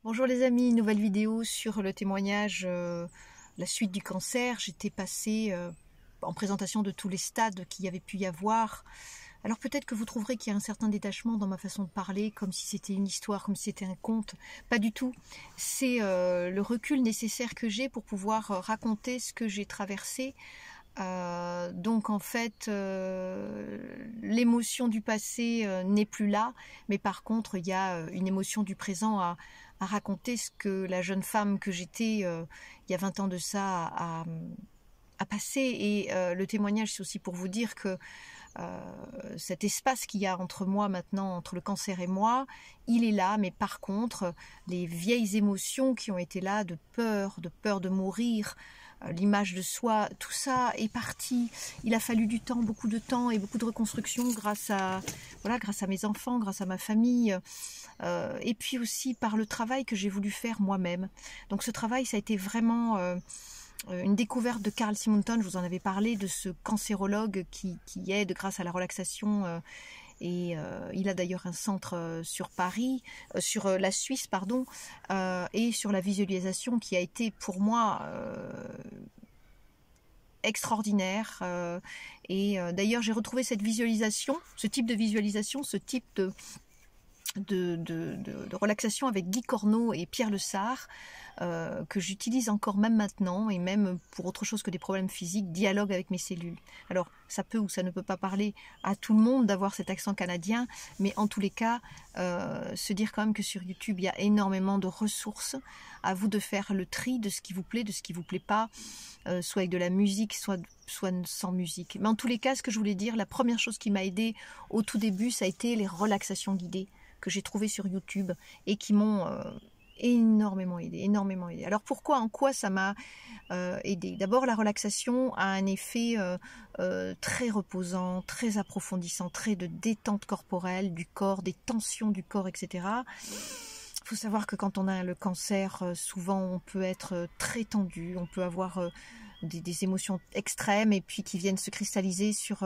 Bonjour les amis, nouvelle vidéo sur le témoignage, la suite du cancer. J'étais passée en présentation de tous les stades qu'il y avait pu y avoir. Alors peut-être que vous trouverez qu'il y a un certain détachement dans ma façon de parler, comme si c'était une histoire, comme si c'était un conte. Pas du tout. C'est le recul nécessaire que j'ai pour pouvoir raconter ce que j'ai traversé. Donc en fait, l'émotion du passé n'est plus là, mais par contre il y a une émotion du présent à raconter ce que la jeune femme que j'étais il y a 20 ans de ça a passé. Et le témoignage, c'est aussi pour vous dire que cet espace qu'il y a entre moi maintenant, entre le cancer et moi, il est là, mais par contre, les vieilles émotions qui ont été là, de peur de mourir, l'image de soi, tout ça est parti. Il a fallu du temps, beaucoup de temps et beaucoup de reconstruction grâce à mes enfants, grâce à ma famille, et puis aussi par le travail que j'ai voulu faire moi-même. Donc ce travail, ça a été vraiment une découverte de Carl Simonton. Je vous en avais parlé, de ce cancérologue qui aide grâce à la relaxation. Et il a d'ailleurs un centre sur Paris, sur la Suisse, pardon, et sur la visualisation qui a été pour moi extraordinaire. D'ailleurs, j'ai retrouvé cette visualisation, ce type de visualisation, ce type de relaxation avec Guy Corneau et Pierre Le Sart, que j'utilise encore même maintenant, et même pour autre chose que des problèmes physiques, dialogue avec mes cellules. Alors ça peut ou ça ne peut pas parler à tout le monde d'avoir cet accent canadien, mais en tous les cas, se dire quand même que sur YouTube il y a énormément de ressources. À vous de faire le tri de ce qui vous plaît, de ce qui vous plaît pas, soit avec de la musique, soit sans musique. Mais en tous les cas, ce que je voulais dire, la première chose qui m'a aidée au tout début, ça a été les relaxations guidées que j'ai trouvées sur YouTube et qui m'ont énormément aidé. Alors pourquoi, en quoi ça m'a aidé? D'abord, la relaxation a un effet très reposant, très approfondissant, très de détente corporelle du corps, des tensions du corps, etc. Il faut savoir que quand on a le cancer, souvent on peut être très tendu, on peut avoir des émotions extrêmes et puis qui viennent se cristalliser sur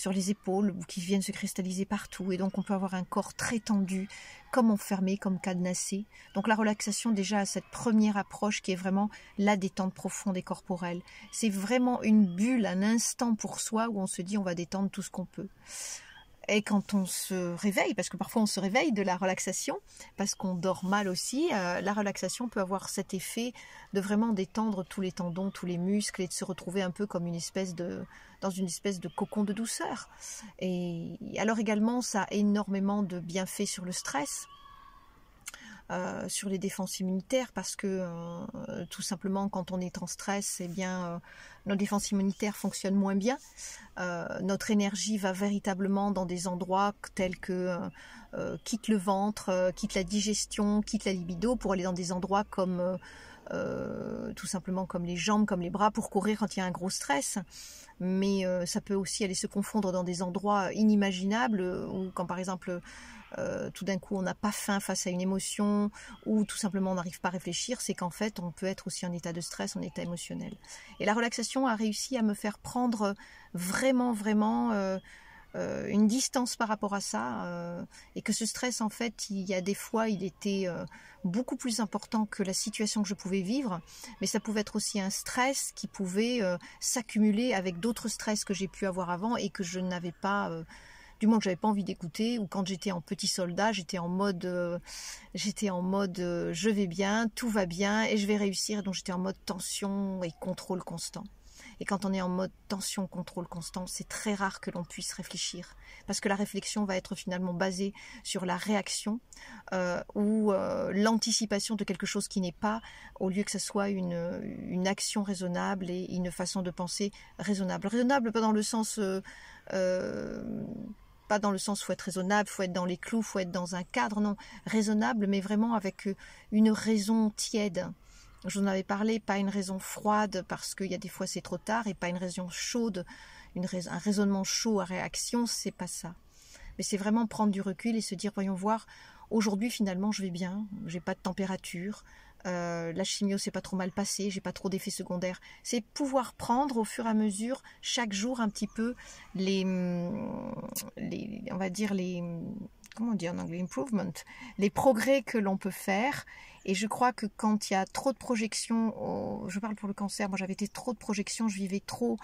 les épaules ou qui viennent se cristalliser partout. Et donc on peut avoir un corps très tendu, comme enfermé, comme cadenassé. Donc la relaxation déjà a cette première approche qui est vraiment la détente profonde et corporelle. C'est vraiment une bulle, un instant pour soi où on se dit on va détendre tout ce qu'on peut. Et quand on se réveille, parce que parfois on se réveille de la relaxation, parce qu'on dort mal aussi, la relaxation peut avoir cet effet de vraiment détendre tous les tendons, tous les muscles, et de se retrouver un peu comme dans une espèce de cocon de douceur. Et alors également, ça a énormément de bienfaits sur le stress. Sur les défenses immunitaires, parce que tout simplement quand on est en stress, eh bien nos défenses immunitaires fonctionnent moins bien. Notre énergie va véritablement dans des endroits tels que quitte le ventre, quitte la digestion, quitte la libido, pour aller dans des endroits comme tout simplement comme les jambes, comme les bras, pour courir quand il y a un gros stress. Mais ça peut aussi aller se confondre dans des endroits inimaginables, où quand par exemple tout d'un coup on n'a pas faim face à une émotion, ou tout simplement on n'arrive pas à réfléchir, c'est qu'en fait on peut être aussi en état de stress, en état émotionnel. Et la relaxation a réussi à me faire prendre vraiment une distance par rapport à ça, et que ce stress, en fait, il y a des fois il était beaucoup plus important que la situation que je pouvais vivre, mais ça pouvait être aussi un stress qui pouvait s'accumuler avec d'autres stress que j'ai pu avoir avant et que je n'avais pas du moins que j'avais pas envie d'écouter. Ou quand j'étais en petit soldat, j'étais en mode je vais bien, tout va bien et je vais réussir. Donc j'étais en mode tension et contrôle constant. Et quand on est en mode tension, contrôle constant, c'est très rare que l'on puisse réfléchir, parce que la réflexion va être finalement basée sur la réaction ou l'anticipation de quelque chose qui n'est pas, au lieu que ce soit une action raisonnable et une façon de penser raisonnable. Raisonnable pas dans le sens pas dans le sens faut être raisonnable, faut être dans les clous, faut être dans un cadre, non, raisonnable, mais vraiment avec une raison tiède. Je vous en avais parlé, pas une raison froide parce qu'il y a des fois c'est trop tard, et pas une raison chaude, un raisonnement chaud à réaction, c'est pas ça. Mais c'est vraiment prendre du recul et se dire, voyons voir, aujourd'hui finalement je vais bien, j'ai pas de température, la chimio s'est pas trop mal passée, j'ai pas trop d'effets secondaires. C'est pouvoir prendre au fur et à mesure, chaque jour un petit peu on va dire comment on dit en anglais, improvement, les progrès que l'on peut faire. Et je crois que quand il y a trop de projections, je parle pour le cancer, moi j'avais été trop de projections, je vivais trop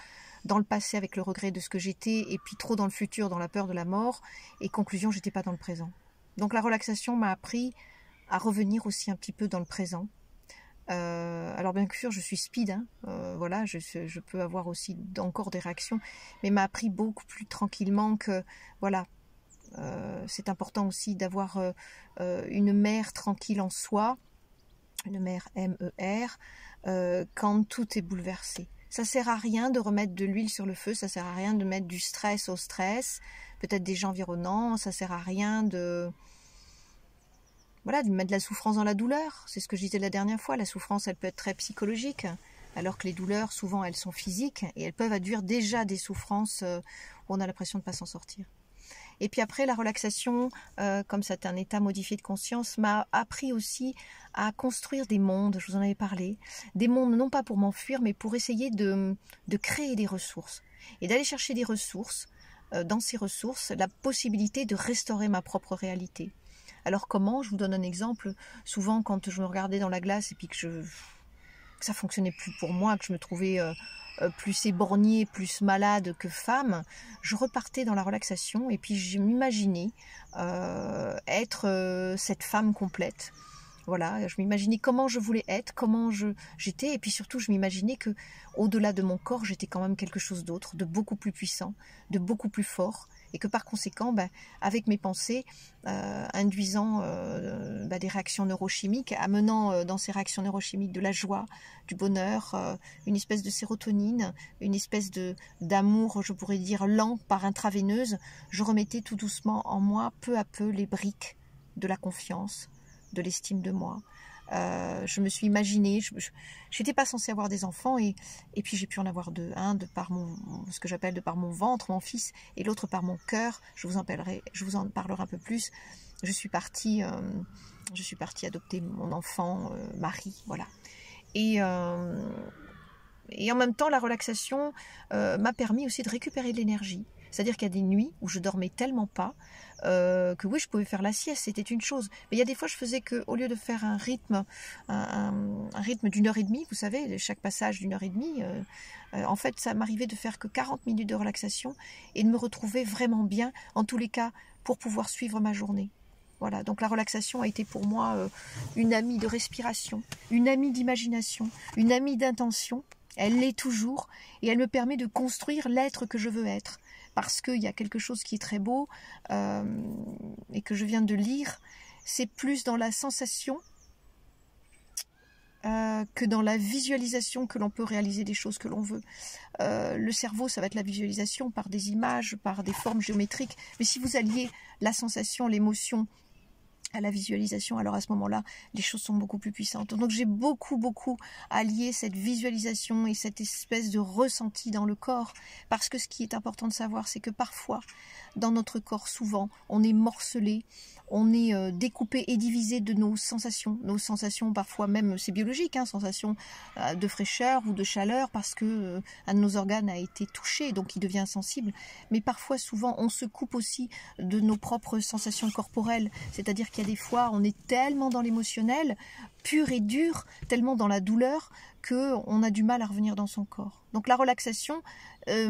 dans le passé avec le regret de ce que j'étais, et puis trop dans le futur, dans la peur de la mort, et conclusion, j'étais pas dans le présent. Donc la relaxation m'a appris à revenir aussi un petit peu dans le présent. Alors bien sûr, je suis speed, hein, voilà, je peux avoir aussi encore des réactions, mais m'a appris beaucoup plus tranquillement que, voilà, c'est important aussi d'avoir une mer tranquille en soi, une mer M-E-R, quand tout est bouleversé. Ça sert à rien de remettre de l'huile sur le feu, ça sert à rien de mettre du stress au stress, peut-être des gens environnants, ça sert à rien de... Voilà, de mettre de la souffrance dans la douleur. C'est ce que je disais la dernière fois, la souffrance, elle peut être très psychologique, alors que les douleurs, souvent, elles sont physiques, et elles peuvent induire déjà des souffrances où on a l'impression de ne pas s'en sortir. Et puis après, la relaxation, comme c'est un état modifié de conscience, m'a appris aussi à construire des mondes, je vous en avais parlé, des mondes non pas pour m'enfuir, mais pour essayer de créer des ressources. Et d'aller chercher des ressources, dans ces ressources, la possibilité de restaurer ma propre réalité. Alors comment? Je vous donne un exemple. Souvent, quand je me regardais dans la glace et puis que ça fonctionnait plus pour moi, que je me trouvais plus éborgnée, plus malade que femme, je repartais dans la relaxation et puis je m'imaginais être cette femme complète. Voilà, je m'imaginais comment je voulais être, comment j'étais, et puis surtout je m'imaginais que au-delà de mon corps, j'étais quand même quelque chose d'autre, de beaucoup plus puissant, de beaucoup plus fort, et que par conséquent, avec mes pensées, induisant des réactions neurochimiques, amenant dans ces réactions neurochimiques de la joie, du bonheur, une espèce de sérotonine, une espèce d'amour, je pourrais dire lent par intraveineuse, je remettais tout doucement en moi, peu à peu, les briques de la confiance, de l'estime de moi. Je me suis imaginée, je n'étais pas censée avoir des enfants, et puis j'ai pu en avoir deux, un de par ce que j'appelle de par mon ventre, mon fils, et l'autre par mon cœur. Je vous en parlerai un peu plus. Je suis partie adopter mon enfant, Marie, voilà. Et en même temps, la relaxation m'a permis aussi de récupérer de l'énergie. C'est-à-dire qu'il y a des nuits où je dormais tellement pas que oui, je pouvais faire la sieste, c'était une chose. Mais il y a des fois, je faisais qu'au lieu de faire un rythme d'1h30, vous savez, chaque passage d'1h30, en fait, ça m'arrivait de faire que 40 minutes de relaxation et de me retrouver vraiment bien, en tous les cas, pour pouvoir suivre ma journée. Voilà, donc la relaxation a été pour moi une amie de respiration, une amie d'imagination, une amie d'intention. Elle l'est toujours et elle me permet de construire l'être que je veux être. Parce qu'il y a quelque chose qui est très beau et que je viens de lire, c'est plus dans la sensation que dans la visualisation que l'on peut réaliser des choses que l'on veut. Le cerveau, ça va être la visualisation par des images, par des formes géométriques. Mais si vous alliez la sensation, l'émotion à la visualisation, alors à ce moment-là, les choses sont beaucoup plus puissantes. Donc j'ai beaucoup allié cette visualisation et cette espèce de ressenti dans le corps, parce que ce qui est important de savoir, c'est que parfois, dans notre corps, souvent, on est morcelé, on est découpé et divisé de nos sensations. Nos sensations, parfois même, c'est biologique, hein, sensations de fraîcheur ou de chaleur, parce que un de nos organes a été touché, donc il devient sensible. Mais parfois, souvent, on se coupe aussi de nos propres sensations corporelles, c'est-à-dire qu'il y a des fois, on est tellement dans l'émotionnel, pur et dur, tellement dans la douleur, qu'on a du mal à revenir dans son corps. Donc la relaxation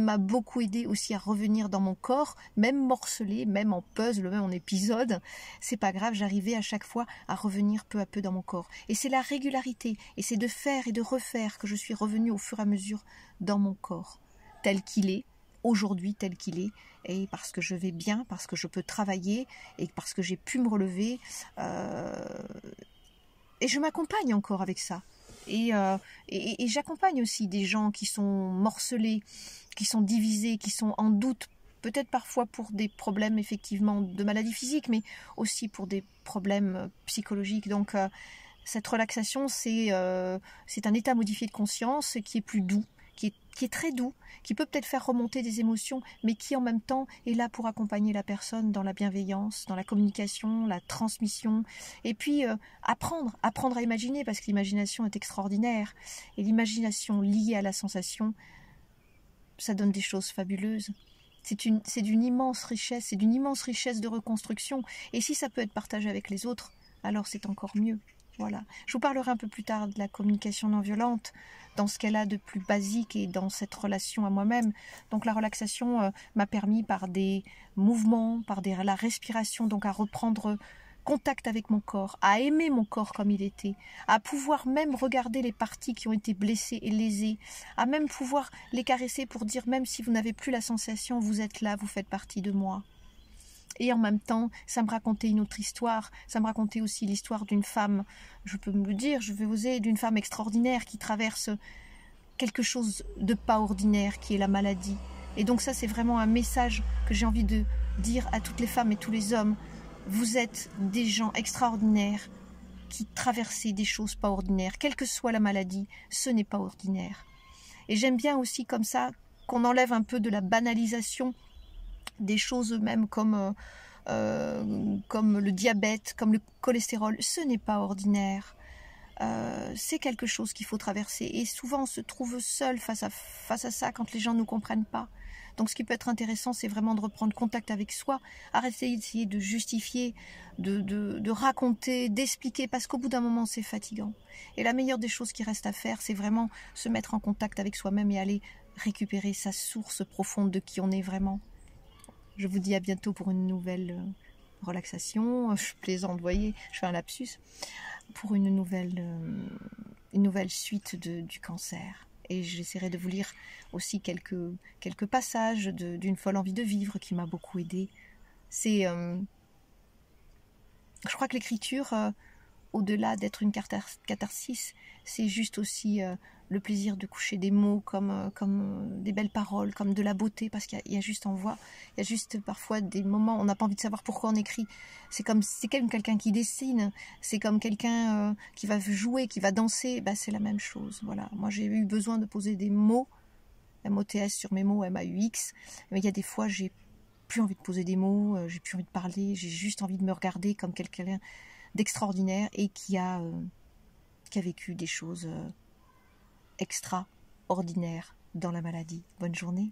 m'a beaucoup aidé aussi à revenir dans mon corps, même morcelé, même en puzzle, même en épisode. C'est pas grave, j'arrivais à chaque fois à revenir peu à peu dans mon corps. Et c'est la régularité, et c'est de faire et de refaire que je suis revenue au fur et à mesure dans mon corps, tel qu'il est, aujourd'hui tel qu'il est, et parce que je vais bien, parce que je peux travailler, et parce que j'ai pu me relever, et je m'accompagne encore avec ça. Et j'accompagne aussi des gens qui sont morcelés, qui sont divisés, qui sont en doute, peut-être parfois pour des problèmes effectivement de maladies physiques, mais aussi pour des problèmes psychologiques. Donc cette relaxation, c'est un état modifié de conscience qui est plus doux, qui est très doux, qui peut peut-être faire remonter des émotions, mais qui en même temps est là pour accompagner la personne dans la bienveillance, dans la communication, la transmission, et puis apprendre à imaginer, parce que l'imagination est extraordinaire, et l'imagination liée à la sensation, ça donne des choses fabuleuses. c'est d'une immense richesse, c'est d'une immense richesse de reconstruction. Et si ça peut être partagé avec les autres, alors c'est encore mieux. Voilà. Je vous parlerai un peu plus tard de la communication non violente, dans ce qu'elle a de plus basique et dans cette relation à moi-même. Donc la relaxation m'a permis par des mouvements, par la respiration, donc à reprendre contact avec mon corps, à aimer mon corps comme il était, à pouvoir même regarder les parties qui ont été blessées et lésées, à même pouvoir les caresser pour dire même si vous n'avez plus la sensation, vous êtes là, vous faites partie de moi. Et en même temps, ça me racontait une autre histoire, ça me racontait aussi l'histoire d'une femme, je peux me le dire, je vais oser, d'une femme extraordinaire qui traverse quelque chose de pas ordinaire, qui est la maladie. Et donc ça, c'est vraiment un message que j'ai envie de dire à toutes les femmes et tous les hommes. Vous êtes des gens extraordinaires qui traversez des choses pas ordinaires. Quelle que soit la maladie, ce n'est pas ordinaire. Et j'aime bien aussi comme ça qu'on enlève un peu de la banalisation des choses même comme le diabète, comme le cholestérol. Ce n'est pas ordinaire. C'est quelque chose qu'il faut traverser. Et souvent, on se trouve seul face à ça quand les gens ne nous comprennent pas. Donc ce qui peut être intéressant, c'est vraiment de reprendre contact avec soi, arrêter d'essayer de justifier, de raconter, d'expliquer, parce qu'au bout d'un moment, c'est fatigant. Et la meilleure des choses qui reste à faire, c'est vraiment se mettre en contact avec soi-même et aller récupérer sa source profonde de qui on est vraiment. Je vous dis à bientôt pour une nouvelle relaxation. Je plaisante, vous voyez, je fais un lapsus. Pour une nouvelle suite du cancer. Et j'essaierai de vous lire aussi quelques passages d'une folle envie de vivre qui m'a beaucoup aidée. Je crois que l'écriture, au-delà d'être une catharsis, c'est juste aussi le plaisir de coucher des mots comme des belles paroles, comme de la beauté, parce qu'il y a juste en voix, il y a juste parfois des moments, on n'a pas envie de savoir pourquoi on écrit. C'est comme quelqu'un qui dessine, c'est comme quelqu'un qui va jouer, qui va danser, bah, c'est la même chose. Voilà. Moi j'ai eu besoin de poser des mots, MOTS sur mes mots, MAUX, mais il y a des fois j'ai plus envie de poser des mots, j'ai plus envie de parler, j'ai juste envie de me regarder comme quelqu'un d'extraordinaire et qui a vécu des choses extraordinaires dans la maladie. Bonne journée.